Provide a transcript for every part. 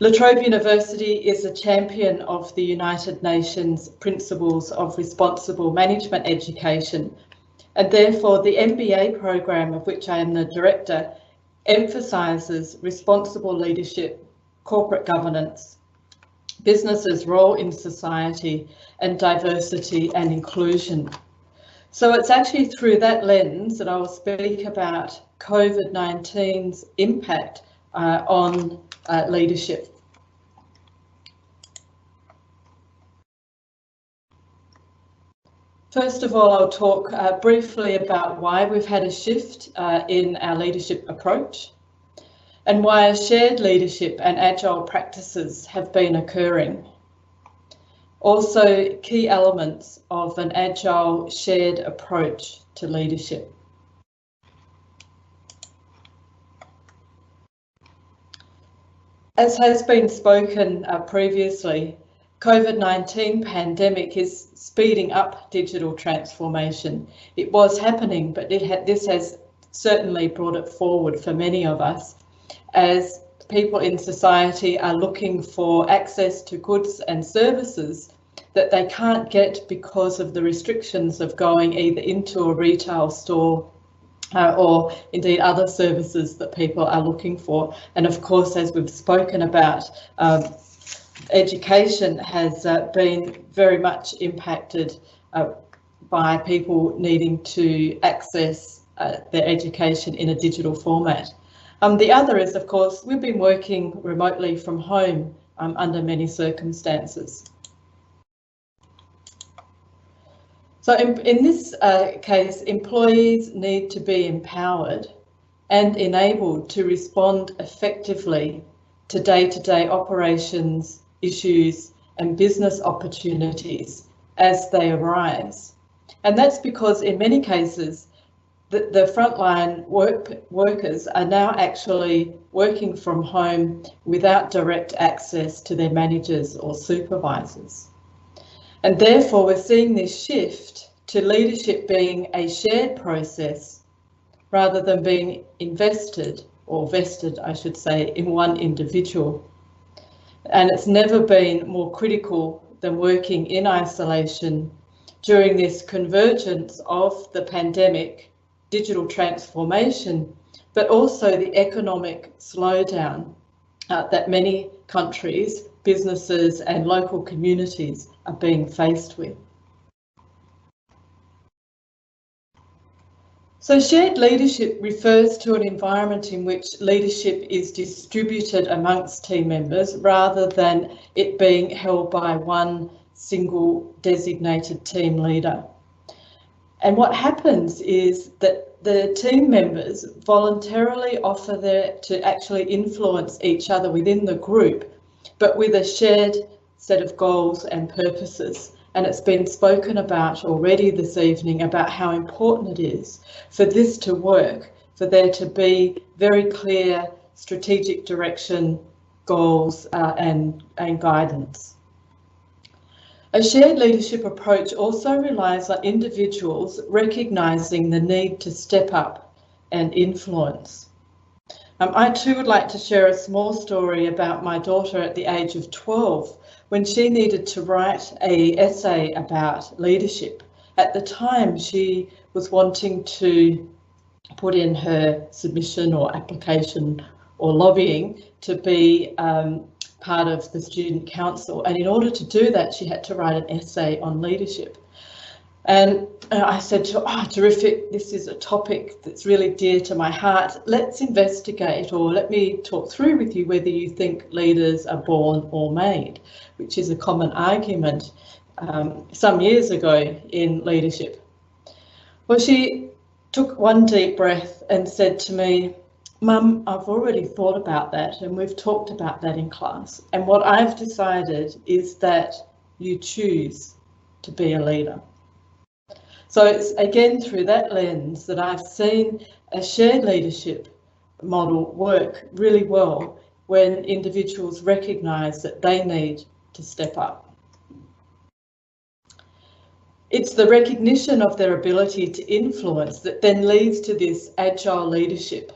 La Trobe University is a champion of the United Nations Principles of Responsible Management Education, and therefore the MBA program, of which I am the director, emphasises responsible leadership, corporate governance, business's role in society, and diversity and inclusion. So it's actually through that lens that I will speak about COVID-19's impact on leadership. First of all, I'll talk briefly about why we've had a shift in our leadership approach and why shared leadership and agile practices have been occurring. Also, key elements of an agile shared approach to leadership. As has been spoken previously, COVID-19 pandemic is speeding up digital transformation. It was happening, but this has certainly brought it forward for many of us as people in society are looking for access to goods and services that they can't get because of the restrictions of going either into a retail store or indeed other services that people are looking for. And of course, as we've spoken about, education has been very much impacted by people needing to access their education in a digital format. The other is, of course, we've been working remotely from home under many circumstances. So in this case, employees need to be empowered and enabled to respond effectively to day-to-day operations, issues and business opportunities as they arise. And that's because in many cases, the frontline workers are now actually working from home without direct access to their managers or supervisors. And therefore, we're seeing this shift to leadership being a shared process rather than being invested, or vested, I should say, in one individual. And it's never been more critical than working in isolation during this convergence of the pandemic, digital transformation, but also the economic slowdown that many countries, businesses and local communities are being faced with. So shared leadership refers to an environment in which leadership is distributed amongst team members rather than it being held by one single designated team leader. And what happens is that the team members voluntarily offer to actually influence each other within the group, but with a shared set of goals and purposes. And it's been spoken about already this evening about how important it is for this to work, for there to be very clear strategic direction, goals and guidance. A shared leadership approach also relies on individuals recognising the need to step up and influence. I too would like to share a small story about my daughter at the age of 12 when she needed to write an essay about leadership. At the time, she was wanting to put in her submission or application or lobbying to be part of the student council. And in order to do that, she had to write an essay on leadership. And I said to her, oh, terrific, this is a topic that's really dear to my heart. Let's investigate, or let me talk through with you whether you think leaders are born or made, which is a common argument some years ago in leadership. Well, she took one deep breath and said to me, Mum, I've already thought about that and we've talked about that in class. And what I've decided is that you choose to be a leader. So it's again through that lens that I've seen a shared leadership model work really well when individuals recognise that they need to step up. It's the recognition of their ability to influence that then leads to this agile leadership.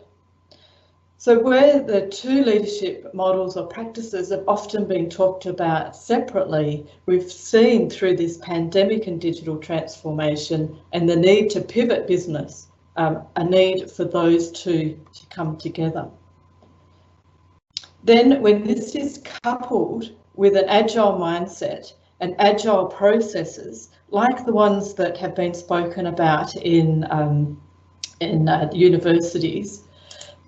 So where the two leadership models or practices have often been talked about separately, we've seen through this pandemic and digital transformation and the need to pivot business, a need for those two to come together. Then when this is coupled with an agile mindset and agile processes, like the ones that have been spoken about in universities,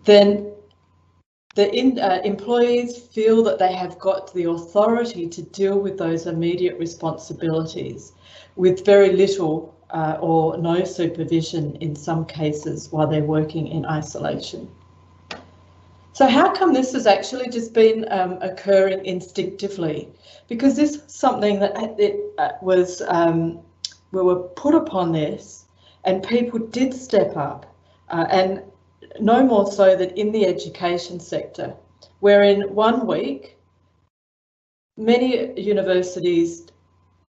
then the employees feel that they have got the authority to deal with those immediate responsibilities with very little or no supervision in some cases while they're working in isolation. So how come this has actually just been occurring instinctively? Because this is something that we were put upon this, and people did step up, and no more so than in the education sector, where in 1 week, many universities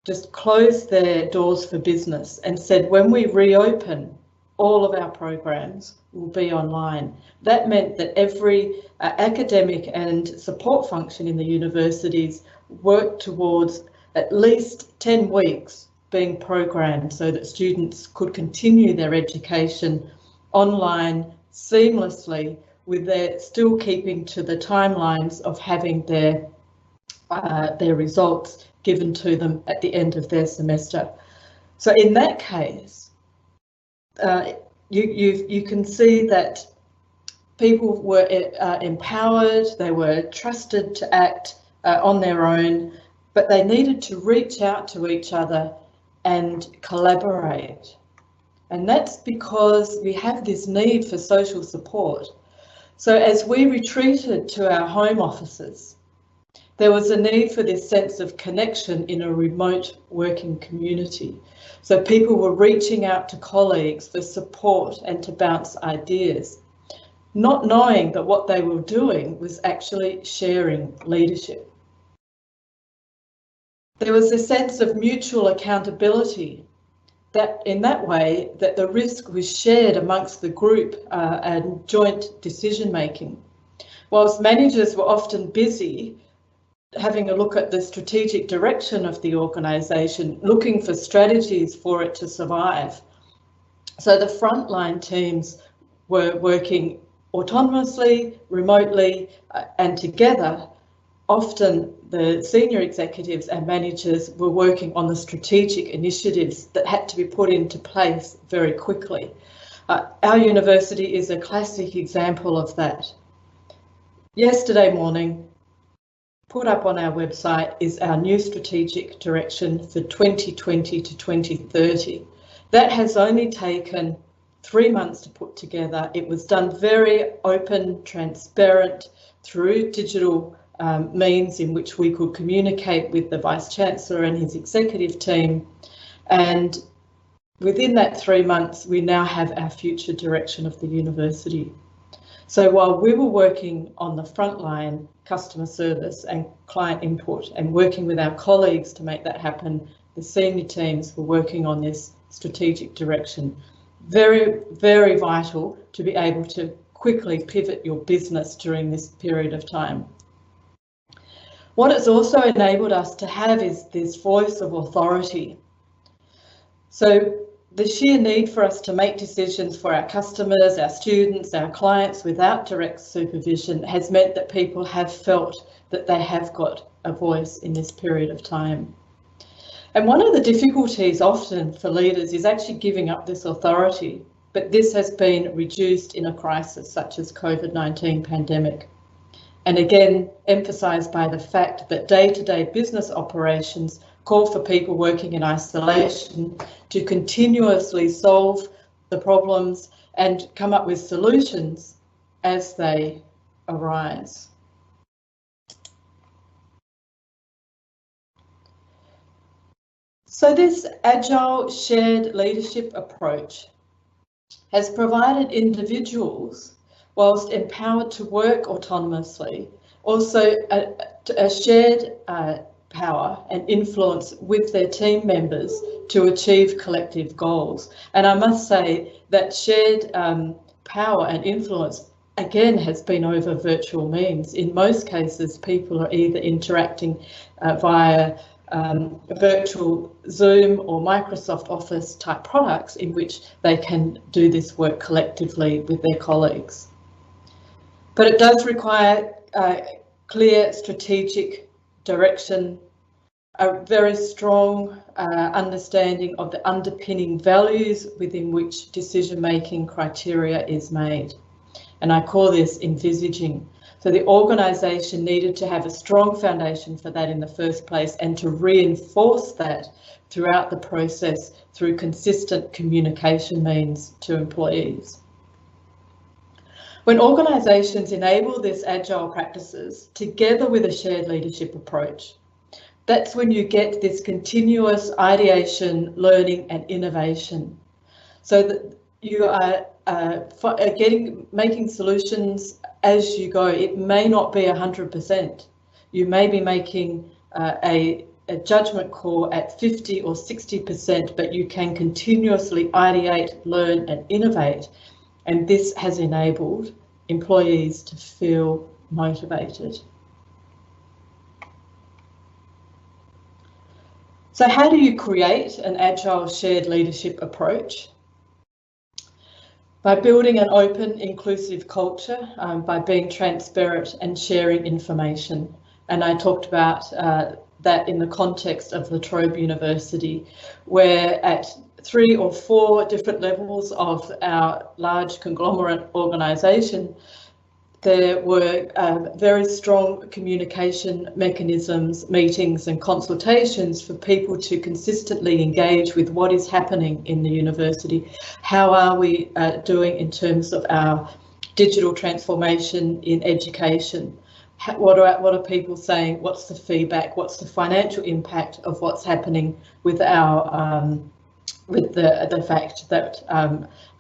just closed their doors for business and said, when we reopen, all of our programs will be online. That meant that every academic and support function in the universities worked towards at least 10 weeks being programmed so that students could continue their education online seamlessly, with their still keeping to the timelines of having their results given to them at the end of their semester. So in that case, you can see that people were empowered, they were trusted to act on their own, but they needed to reach out to each other and collaborate. And that's because we have this need for social support. So as we retreated to our home offices, there was a need for this sense of connection in a remote working community. So people were reaching out to colleagues for support and to bounce ideas, not knowing that what they were doing was actually sharing leadership. There was a sense of mutual accountability, that in that way that the risk was shared amongst the group and joint decision making. Whilst managers were often busy having a look at the strategic direction of the organisation, looking for strategies for it to survive. So the frontline teams were working autonomously, remotely, and together. Often the senior executives and managers were working on the strategic initiatives that had to be put into place very quickly. Our university is a classic example of that. Yesterday morning, put up on our website is our new strategic direction for 2020 to 2030. That has only taken 3 months to put together. It was done very open, transparent, through digital means in which we could communicate with the Vice-Chancellor and his executive team. And within that 3 months, we now have our future direction of the university. So while we were working on the front line, customer service and client input, and working with our colleagues to make that happen, the senior teams were working on this strategic direction. Very, very vital to be able to quickly pivot your business during this period of time. What it's also enabled us to have is this voice of authority. So the sheer need for us to make decisions for our customers, our students, our clients without direct supervision has meant that people have felt that they have got a voice in this period of time. And one of the difficulties often for leaders is actually giving up this authority, but this has been reduced in a crisis such as COVID-19 pandemic. And again, emphasised by the fact that day-to-day business operations call for people working in isolation to continuously solve the problems and come up with solutions as they arise. So this agile shared leadership approach has provided individuals, whilst empowered to work autonomously, also a shared power and influence with their team members to achieve collective goals. And I must say that shared power and influence again has been over virtual means. In most cases, people are either interacting via virtual Zoom or Microsoft Office type products in which they can do this work collectively with their colleagues. But it does require clear strategic direction, a very strong understanding of the underpinning values within which decision-making criteria is made. And I call this envisaging. So the organisation needed to have a strong foundation for that in the first place, and to reinforce that throughout the process through consistent communication means to employees. When organisations enable this agile practices together with a shared leadership approach, that's when you get this continuous ideation, learning and innovation, so that you are making solutions as you go. It may not be 100%. You may be making a judgment call at 50 or 60%, but you can continuously ideate, learn and innovate. And this has enabled employees to feel motivated. So how do you create an agile shared leadership approach? By building an open, inclusive culture, by being transparent and sharing information. And I talked about that in the context of La Trobe University, where at 3 or 4 different levels of our large conglomerate organisation, there were very strong communication mechanisms, meetings and consultations for people to consistently engage with what is happening in the university. How are we doing in terms of our digital transformation in education? What are people saying? What's the feedback? What's the financial impact of what's happening with our with the fact that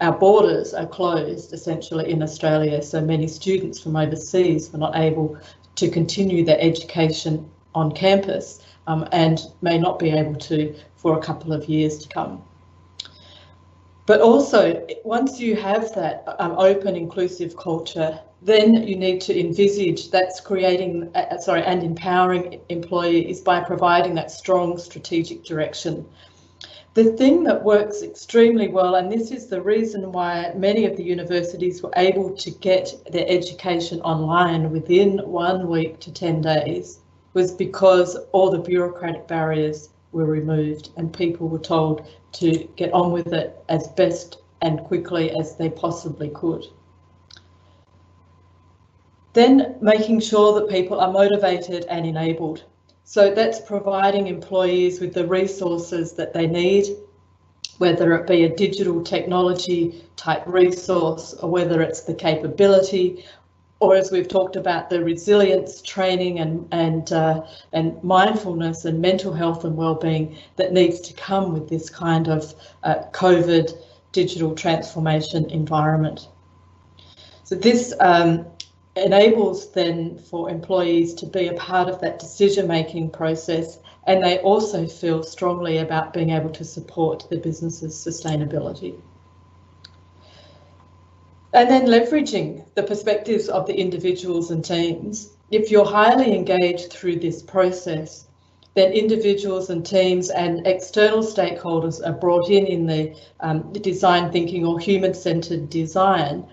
our borders are closed essentially in Australia, so many students from overseas were not able to continue their education on campus and may not be able to for a couple of years to come. But also, once you have that open, inclusive culture, then you need to envisage that's creating, and empowering employees by providing that strong strategic direction. The thing that works extremely well, and this is the reason why many of the universities were able to get their education online within 1 week to 10 days, was because all the bureaucratic barriers were removed and people were told to get on with it as best and quickly as they possibly could. Then making sure that people are motivated and enabled. So that's providing employees with the resources that they need, whether it be a digital technology type resource or whether it's the capability, or as we've talked about, the resilience training and mindfulness and mental health and well-being that needs to come with this kind of COVID digital transformation environment. So this enables then for employees to be a part of that decision-making process, and they also feel strongly about being able to support the business's sustainability. And then leveraging the perspectives of the individuals and teams. If you're highly engaged through this process, then individuals and teams and external stakeholders are brought in the design thinking or human-centered design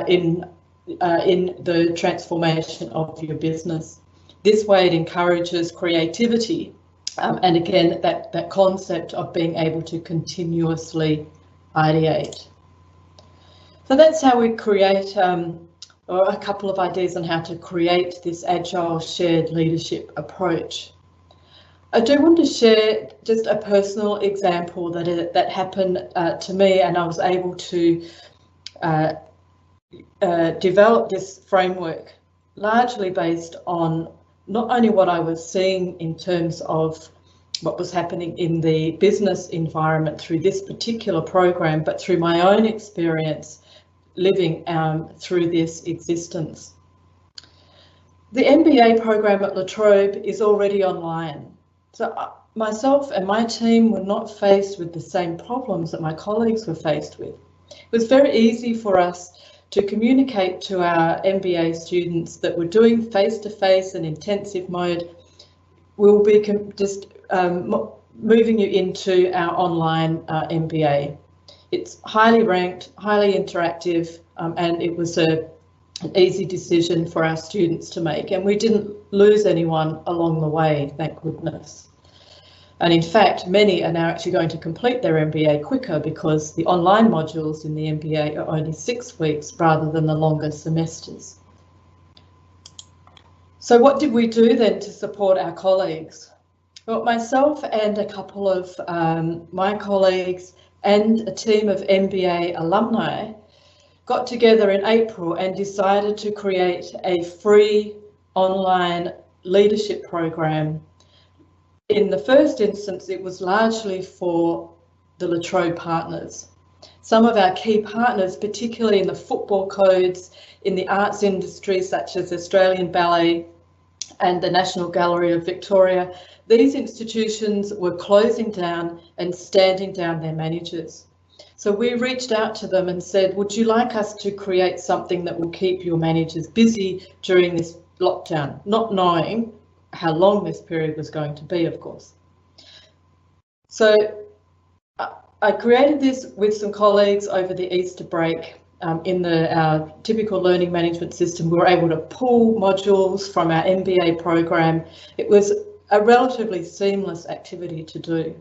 in the transformation of your business. This way it encourages creativity and again that concept of being able to continuously ideate. So that's how we create or a couple of ideas on how to create this agile shared leadership approach. I do want to share just a personal example that happened to me, and I was able to develop this framework largely based on not only what I was seeing in terms of what was happening in the business environment through this particular program, but through my own experience living through this existence. The MBA program at La Trobe is already online. So myself and my team were not faced with the same problems that my colleagues were faced with. It was very easy for us to communicate to our MBA students that we're doing face-to-face and intensive mode. We'll be just moving you into our online MBA. It's highly ranked, highly interactive, and it was an easy decision for our students to make, and we didn't lose anyone along the way, thank goodness. And in fact, many are now actually going to complete their MBA quicker because the online modules in the MBA are only 6 weeks rather than the longer semesters. So what did we do then to support our colleagues? Well, myself and a couple of my colleagues and a team of MBA alumni got together in April and decided to create a free online leadership program. In the first instance, it was largely for the La Trobe partners. Some of our key partners, particularly in the football codes, in the arts industry, such as Australian Ballet and the National Gallery of Victoria, these institutions were closing down and standing down their managers. So we reached out to them and said, would you like us to create something that will keep your managers busy during this lockdown, not knowing how long this period was going to be, of course. So I created this with some colleagues over the Easter break. In our typical learning management system, we were able to pull modules from our MBA program. It was a relatively seamless activity to do.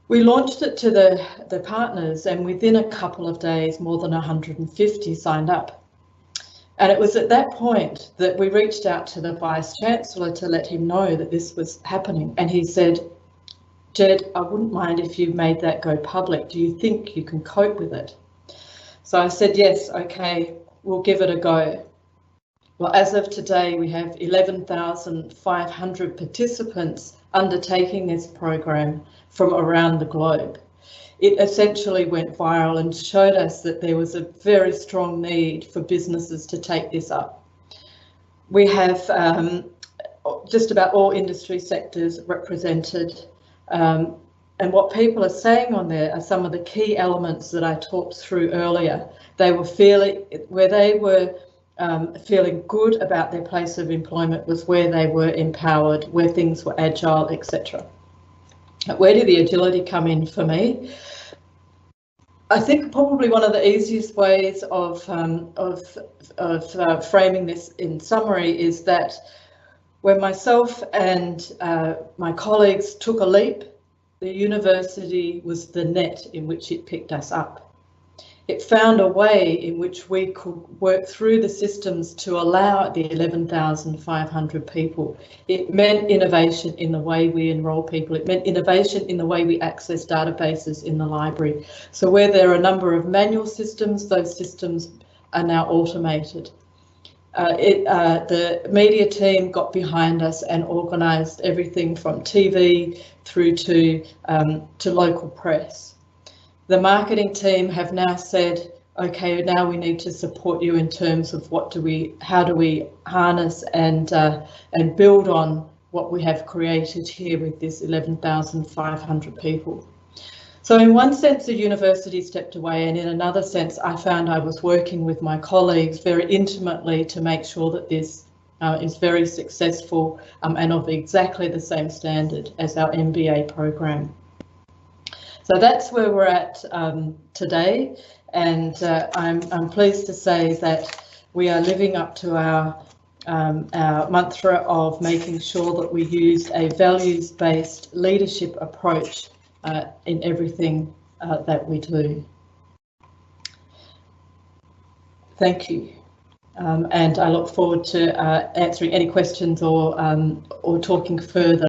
We launched it to the partners, and within a couple of days, more than 150 signed up. And it was at that point that we reached out to the Vice-Chancellor to let him know that this was happening. And he said, Jed, I wouldn't mind if you made that go public. Do you think you can cope with it? So I said, yes, okay, we'll give it a go. Well, as of today, we have 11,500 participants undertaking this program from around the globe. It essentially went viral and showed us that there was a very strong need for businesses to take this up. We have just about all industry sectors represented, and what people are saying on there are some of the key elements that I talked through earlier. They were feeling good about their place of employment was where they were empowered, where things were agile, etc. Where did the agility come in for me? I think probably one of the easiest ways of framing this in summary is that when myself and my colleagues took a leap, the university was the net in which it picked us up. It found a way in which we could work through the systems to allow the 11,500 people. It meant innovation in the way we enrol people. It meant innovation in the way we access databases in the library. So where there are a number of manual systems, those systems are now automated. The media team got behind us and organised everything from TV through to local press. The marketing team have now said, okay, now we need to support you in terms of how do we harness and build on what we have created here with this 11,500 people. So in one sense, the university stepped away, and in another sense, I found I was working with my colleagues very intimately to make sure that this is very successful and of exactly the same standard as our MBA program. So that's where we're at today, and I'm pleased to say that we are living up to our mantra of making sure that we use a values-based leadership approach in everything that we do. Thank you, and I look forward to answering any questions or talking further.